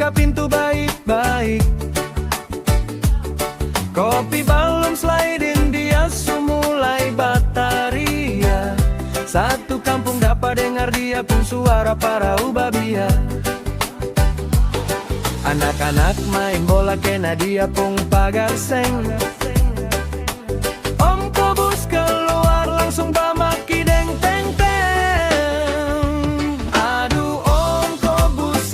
buka pintu baik-baik. Kopi balum sliding, dia mulai bataria. Satu kampung dapat dengar dia pun suara para ubabia. Anak-anak main bola kena dia pun pagar seng. Om Kobus keluar langsung bamaki deng teng teng. Aduh Om Kobus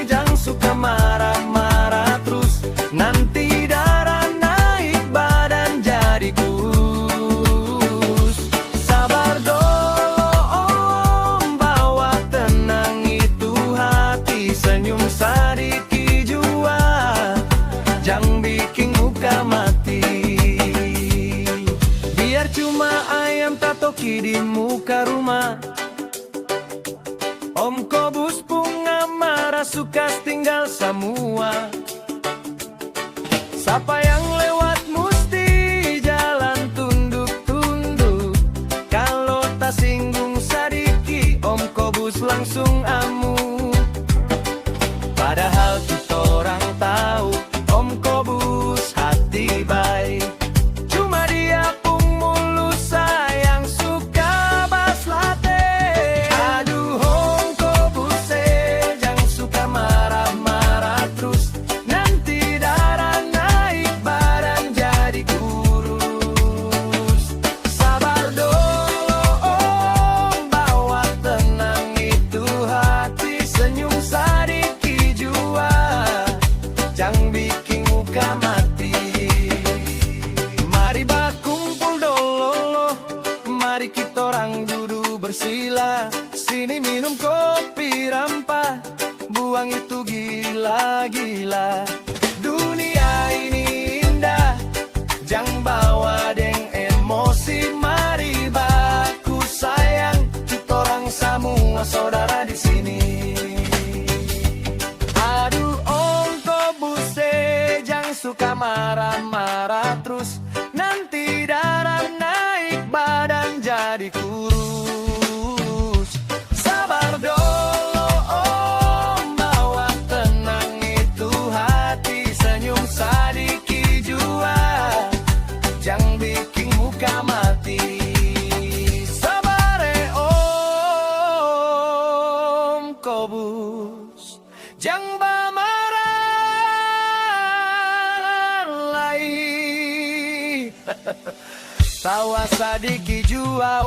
jangan suka marah-marah terus, nanti darah naik badan jadi kurus. Sabar dulu Om, bawa tenang itu hati, senyum sedikit jua, jangan bikin muka mati. Biar cuma ayam tatoki di muka rumah. Om Kobus bunga marah suka tinggal semua. Siapa yang lewat mesti jalan tunduk-tunduk. Kalau tak singgung sedikit Om Kobus langsung amu. Padahal kita orang tahu Om Kobus hati baik, cuma dia pun mulus sayang suka bas latte. Aduh Om Kobus jangan suka marah-marah terus, nanti darah naik badan jadi kurus. Sabar dulu Om, bawa tenang itu hati, senyum sedikit jua, jangan bikin muka mati. Mari berkumpul dulu, mari kita orang duduk bersila. Sini minum kopi rampah, buang itu gila-gila. Dunia ini indah, jangan bawa deng emosi. Mari baku sayang, kita orang semua saudara di sini. Aduh Om Kobus jangan suka marah-marah terus, nanti darah naik badan jadi kurus. Sabar dulu Om, bawa tenang itu hati, senyum sedikit jua, jangan bikin muka mati. Sabar Om Kobus, jangan marah lagi. Tawa sedikit jua.